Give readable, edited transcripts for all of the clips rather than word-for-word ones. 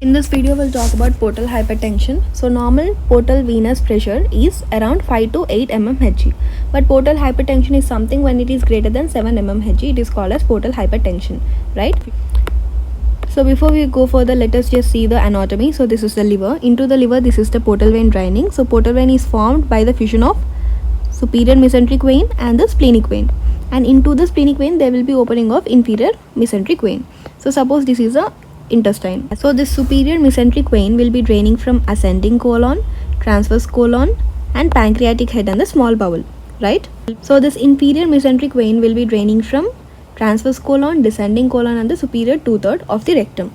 In this video, we'll talk about portal hypertension. So normal portal venous pressure is around 5 to 8 mmHg. But portal hypertension is something when it is greater than 7 mmHg, it is called as portal hypertension, right? So before we go further, let us just see the anatomy. So this is the liver. Into the liver, this is the portal vein draining. So portal vein is formed by the fusion of superior mesenteric vein and the splenic vein. And into the splenic vein, there will be opening of inferior mesenteric vein. So suppose this is a intestine. So this superior mesenteric vein will be draining from ascending colon, transverse colon and pancreatic head and the small bowel, right? So this inferior mesenteric vein will be draining from transverse colon, descending colon and the superior 2/3 of the rectum.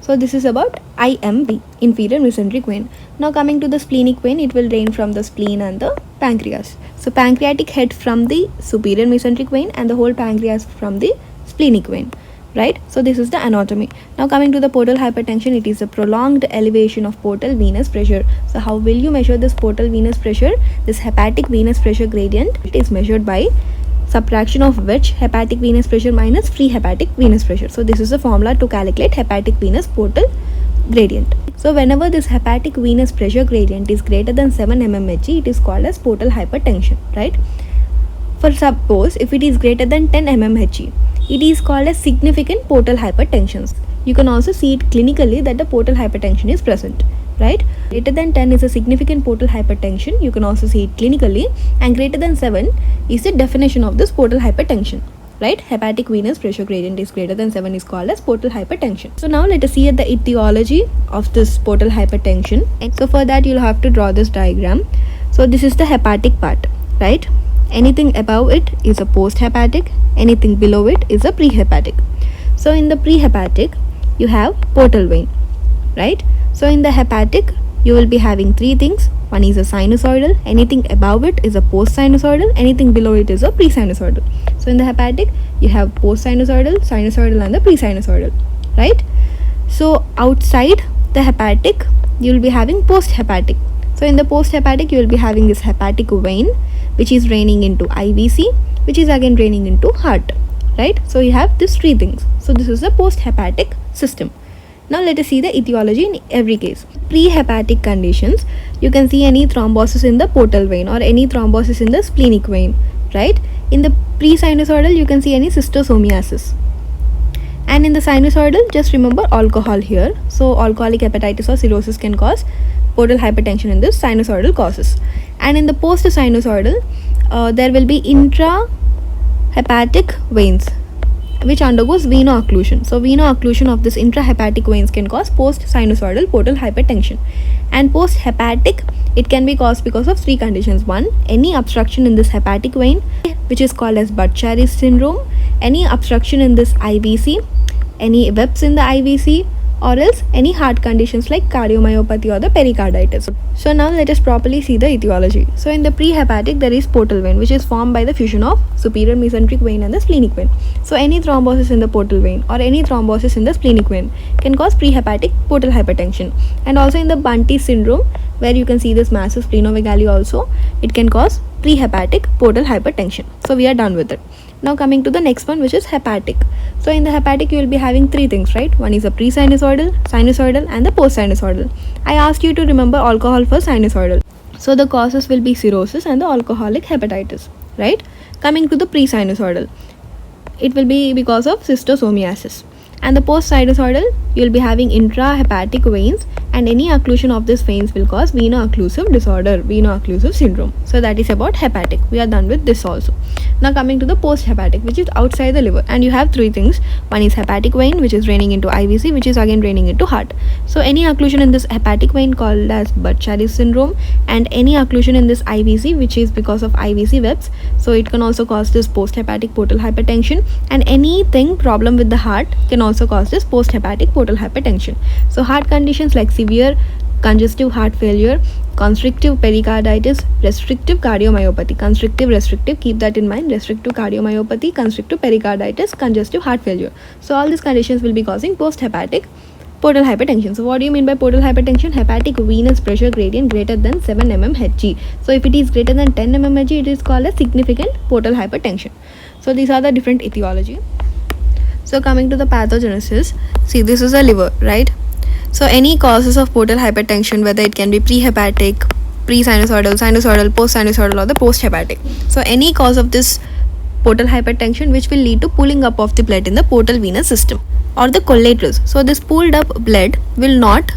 So this is about IMV, inferior mesenteric vein. Now coming to the splenic vein, it will drain from the spleen and the pancreas. So pancreatic head from the superior mesenteric vein and the whole pancreas from the splenic vein. Right, so this is the anatomy. Now coming to the portal hypertension, it is a prolonged elevation of portal venous pressure. So how will you measure this portal venous pressure? This hepatic venous pressure gradient, it is measured by subtraction of which hepatic venous pressure minus free hepatic venous pressure. So this is the formula to calculate hepatic venous portal gradient. So whenever this hepatic venous pressure gradient is greater than 7 mmHg, it is called as portal hypertension, right? For suppose if it is greater than 10 mmHg, it is called as significant portal hypertension. You can also see it clinically that the portal hypertension is present, right? Greater than 10 is a significant portal hypertension. You can also see it clinically, and greater than 7 is the definition of this portal hypertension, right? Hepatic venous pressure gradient is greater than 7 is called as portal hypertension. So now let us see at the etiology of this portal hypertension. And so for that you'll have to draw this diagram. So this is the hepatic part, right? Anything above it is a post-hepatic, anything below it is a pre-hepatic. So in the pre-hepatic, you have portal vein, right? So in the hepatic, you will be having three things. One is a sinusoidal, anything above it is a post-sinusoidal, anything below it is a pre-sinusoidal. So in the hepatic, you have post-sinusoidal, sinusoidal and the pre-sinusoidal, right? So outside the hepatic, you will be having post-hepatic. So in the post-hepatic, you will be having this hepatic vein, which is draining into IVC, which is again draining into heart, right? So you have these three things. So this is the post-hepatic system. Now let us see the etiology in every case. Pre-hepatic conditions, you can see any thrombosis in the portal vein or any thrombosis in the splenic vein, right? In the pre-sinusoidal, you can see any cystosomiasis. And in the sinusoidal, just remember alcohol here. So alcoholic hepatitis or cirrhosis can cause portal hypertension in this sinusoidal causes. And in the post-sinusoidal, there will be intrahepatic veins which undergoes veno-occlusion. So veno-occlusion of this intrahepatic veins can cause post-sinusoidal portal hypertension. And post-hepatic, it can be caused because of three conditions. One, any obstruction in this hepatic vein, which is called as Budd-Chiari syndrome, any obstruction in this IVC, any webs in the IVC, or else any heart conditions like cardiomyopathy or the pericarditis. So now let us properly see the etiology. So in the pre-hepatic, there is portal vein, which is formed by the fusion of superior mesenteric vein and the splenic vein. So any thrombosis in the portal vein or any thrombosis in the splenic vein can cause pre-hepatic portal hypertension. And also in the Bunty syndrome, where you can see this massive splenomegaly also, it can cause pre-hepatic portal hypertension. So we are done with it. Now coming to the next one, which is hepatic. So in the hepatic, you will be having three things, right? One is a pre-sinusoidal, sinusoidal and the post-sinusoidal. I asked you to remember alcohol for sinusoidal. So the causes will be cirrhosis and the alcoholic hepatitis, right? Coming to the pre-sinusoidal, it will be because of cystosomiasis. And the post-sinusoidal, you will be having intrahepatic veins, and any occlusion of these veins will cause veno-occlusive disorder, veno-occlusive syndrome. So that is about hepatic. We are done with this also. Now coming to the post-hepatic, which is outside the liver, and you have three things. One is hepatic vein, which is draining into IVC, which is again draining into heart. So any occlusion in this hepatic vein called as Budd-Chiari syndrome, and any occlusion in this IVC, which is because of IVC webs, so it can also cause this post-hepatic portal hypertension. And anything problem with the heart can also cause this post-hepatic portal hypertension. So heart conditions like severe congestive heart failure, constrictive pericarditis, restrictive cardiomyopathy. Constrictive, restrictive, keep that in mind. Restrictive cardiomyopathy, constrictive pericarditis, congestive heart failure. So all these conditions will be causing post-hepatic portal hypertension. So what do you mean by portal hypertension? Hepatic venous pressure gradient greater than 7 mmHg. So if it is greater than 10 mmHg, it is called as significant portal hypertension. So these are the different etiology. So coming to the pathogenesis, see this is a liver, right? So any causes of portal hypertension, whether it can be prehepatic, pre-sinusoidal, sinusoidal, post-sinusoidal, or the post-hepatic. So any cause of this portal hypertension which will lead to pooling up of the blood in the portal venous system or the collaterals. So this pooled up blood will not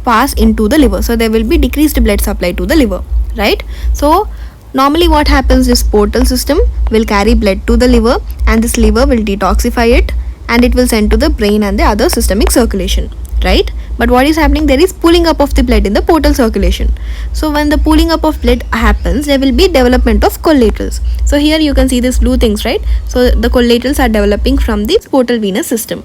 pass into the liver. So there will be decreased blood supply to the liver, right? So normally what happens, this portal system will carry blood to the liver and this liver will detoxify it and it will send to the brain and the other systemic circulation, right? But what is happening, there is pooling up of the blood in the portal circulation. So when the pooling up of blood happens, there will be development of collaterals. So here you can see these blue things, right? So the collaterals are developing from the portal venous system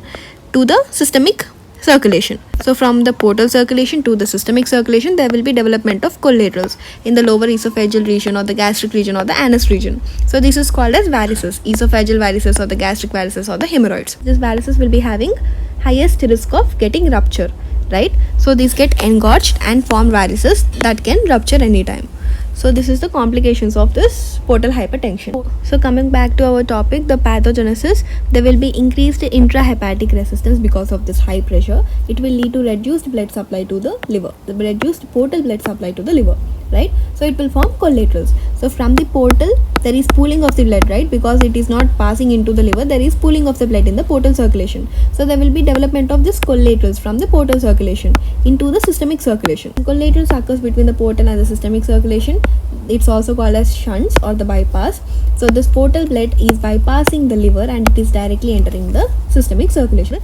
to the systemic circulation. So from the portal circulation to the systemic circulation, there will be development of collaterals in the lower esophageal region or the gastric region or the anus region. So this is called as varices, esophageal varices or the gastric varices or the hemorrhoids. This varices will be having highest risk of getting rupture, right? So these get engorged and form varices that can rupture anytime. So this is the complications of this portal hypertension. So coming back to our topic, the pathogenesis, there will be increased intrahepatic resistance because of this high pressure. It will lead to reduced blood supply to the liver, the reduced portal blood supply to the liver, right? So it will form collaterals. So from the portal, there is pooling of the blood, right? Because it is not passing into the liver, there is pooling of the blood in the portal circulation. So there will be development of this collaterals from the portal circulation into the systemic circulation. Collaterals occurs between the portal and the systemic circulation. It's also called as shunts or the bypass. So this portal blood is bypassing the liver and it is directly entering the systemic circulation.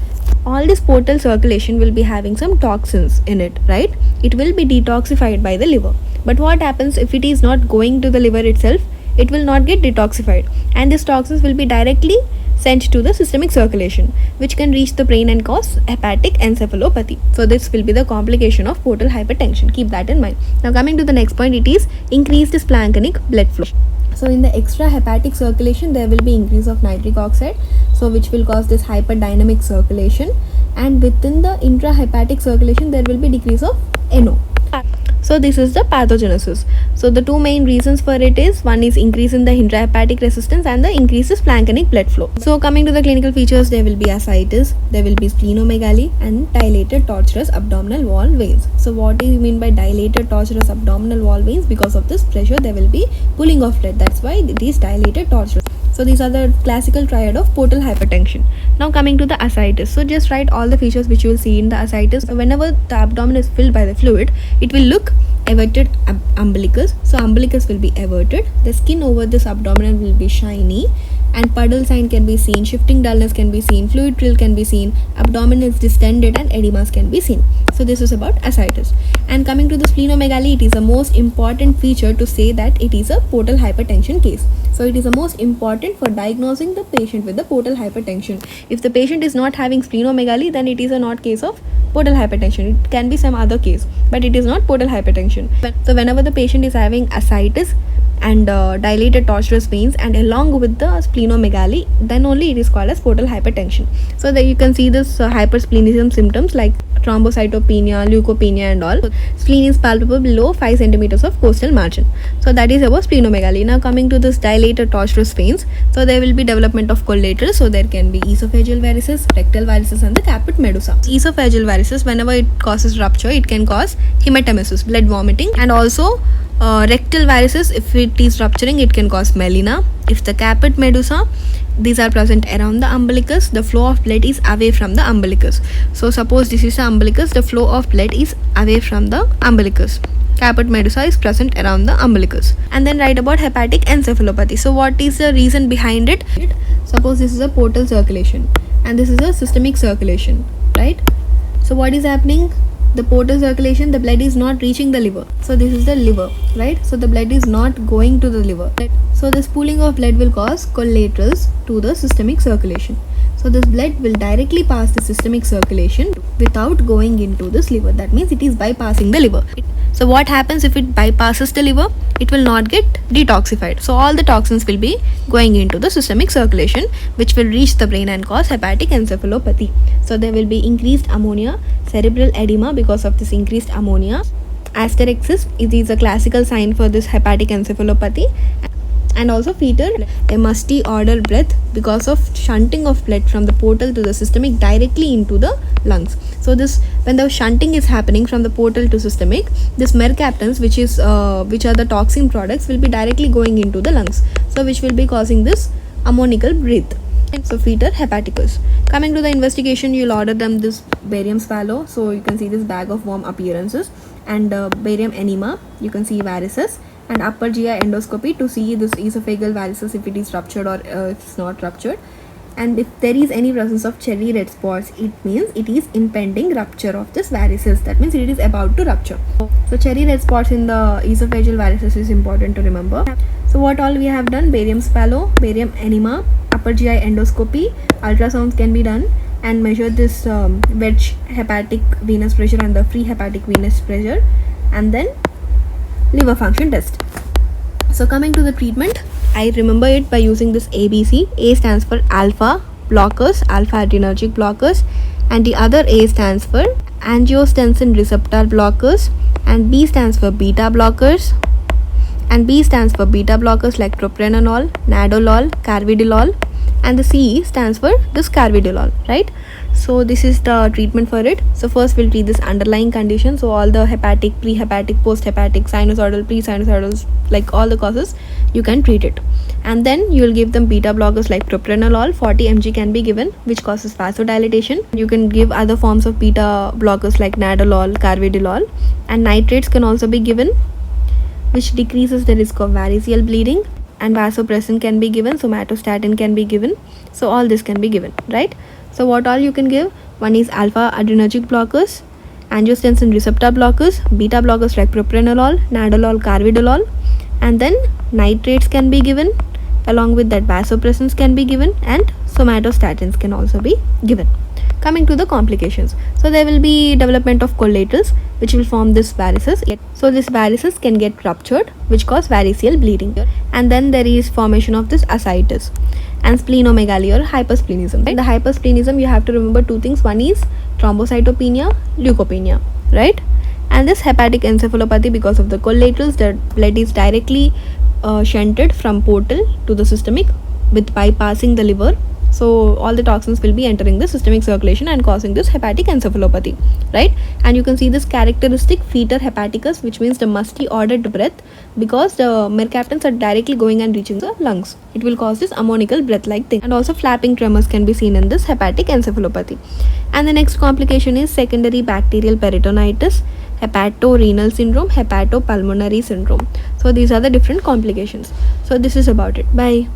All this portal circulation will be having some toxins in it, right? It will be detoxified by the liver. But what happens if it is not going to the liver itself? It will not get detoxified and these toxins will be directly sent to the systemic circulation, which can reach the brain and cause hepatic encephalopathy. So this will be the complication of portal hypertension. Keep that in mind. Now coming to the next point, it is increased splanchnic blood flow. So in the extrahepatic circulation, there will be increase of nitric oxide, so which will cause this hyperdynamic circulation, and within the intrahepatic circulation, there will be decrease of NO. So this is the pathogenesis. So the two main reasons for it is, one is increase in the intrahepatic resistance and the increase in splanchnic blood flow. So coming to the clinical features, there will be ascites, there will be splenomegaly and dilated tortuous abdominal wall veins. So what do you mean by dilated tortuous abdominal wall veins? Because of this pressure, there will be pooling of blood. That's why it is dilated tortuous. So these are the classical triad of portal hypertension. Now coming to the ascites. So just write all the features which you will see in the ascites. So whenever the abdomen is filled by the fluid, it will look everted umbilicus. So umbilicus will be everted. The skin over this abdomen will be shiny and puddle sign can be seen, shifting dullness can be seen, fluid trill can be seen, abdomen is distended and edemas can be seen. So this is about ascites. And coming to the splenomegaly, it is the most important feature to say that it is a portal hypertension case. So it is the most important for diagnosing the patient with the portal hypertension. If the patient is not having splenomegaly, then it is a not case of portal hypertension. It can be some other case, but it is not portal hypertension. So whenever the patient is having ascites and dilated tortuous veins and along with the splenomegaly, then only it is called as portal hypertension. So there you can see this hypersplenism symptoms like thrombocytopenia, leukopenia and all. Spleen is palpable below 5 centimeters of costal margin. So that is about splenomegaly. Now coming to this dilated tortuous veins, so there will be development of collaterals. So there can be esophageal varices, rectal varices and the caput medusa. Esophageal varices, whenever it causes rupture, it can cause hematemesis, blood vomiting, and also rectal varices, if it is rupturing, it can cause melena. If the caput medusa, these are present around the umbilicus, the flow of blood is away from the umbilicus. So suppose this is the umbilicus, the flow of blood is away from the umbilicus. Caput medusa is present around the umbilicus. And then write about hepatic encephalopathy. So what is the reason behind it? Suppose this is a portal circulation and this is a systemic circulation, right? So what is happening? The portal circulation, the blood is not reaching the liver. So this is the liver, right? So the blood is not going to the liver. So this pooling of blood will cause collaterals to the systemic circulation. So this blood will directly pass the systemic circulation without going into this liver. That means it is bypassing the liver. So what happens if it bypasses the liver? It will not get detoxified. So all the toxins will be going into the systemic circulation, which will reach the brain and cause hepatic encephalopathy. So there will be increased ammonia, cerebral edema because of this increased ammonia. Asterixis, it is a classical sign for this hepatic encephalopathy. And also fetal, a musty odor breath because of shunting of blood from the portal to the systemic directly into the lungs. So this when the shunting is happening from the portal to systemic, this mercaptans, which are the toxin products, will be directly going into the lungs, so which will be causing this ammonical breath. So fetor hepaticus. Coming to the investigation, you'll order them this barium swallow, so you can see this bag of worm appearances, and barium enema, you can see varices, and upper GI endoscopy to see this esophageal varices if it is ruptured or if it's not ruptured. And if there is any presence of cherry red spots, it means it is impending rupture of this varices. That means it is about to rupture. So cherry red spots in the esophageal varices is important to remember. So what all we have done: barium swallow, barium enema, upper GI endoscopy, ultrasounds can be done and measure this wedge hepatic venous pressure and the free hepatic venous pressure, and then liver function test. So coming to the treatment, I remember it by using this ABC. A stands for alpha blockers, alpha adrenergic blockers, and the other A stands for angiotensin receptor blockers, and B stands for beta blockers, and B stands for beta blockers like propranolol, nadolol, carvedilol, and the C stands for this carvedilol, right? So this is the treatment for it. So first we'll treat this underlying condition, so all the hepatic, pre-hepatic, post-hepatic, sinusoidal, pre-sinusoidal, like all the causes, you can treat it. And then you will give them beta blockers like propranolol, 40 mg can be given, which causes vasodilatation. You can give other forms of beta blockers like nadolol, carvedilol, and nitrates can also be given, which decreases the risk of variceal bleeding, and vasopressin can be given, somatostatin can be given. So all this can be given, right? So what all you can give: one is alpha adrenergic blockers, angiotensin receptor blockers, beta blockers like propranolol, nadolol, carvedilol, and then nitrates can be given, along with that vasopressins can be given, and somatostatins can also be given. Coming to the complications, so there will be development of collaterals which will form this varices. So this varices can get ruptured, which cause variceal bleeding, and then there is formation of this ascites and splenomegaly or hypersplenism. In the hypersplenism, you have to remember two things: one is thrombocytopenia, leukopenia, right? And this hepatic encephalopathy, because of the collaterals, the blood is directly shunted from portal to the systemic with bypassing the liver. So all the toxins will be entering the systemic circulation and causing this hepatic encephalopathy, right? And you can see this characteristic fetor hepaticus, which means the musty ordered breath, because the mercaptans are directly going and reaching the lungs. It will cause this ammonical breath like thing, and also flapping tremors can be seen in this hepatic encephalopathy. And the next complication is secondary bacterial peritonitis, hepatorenal syndrome, hepatopulmonary syndrome. So these are the different complications. So this is about it. Bye.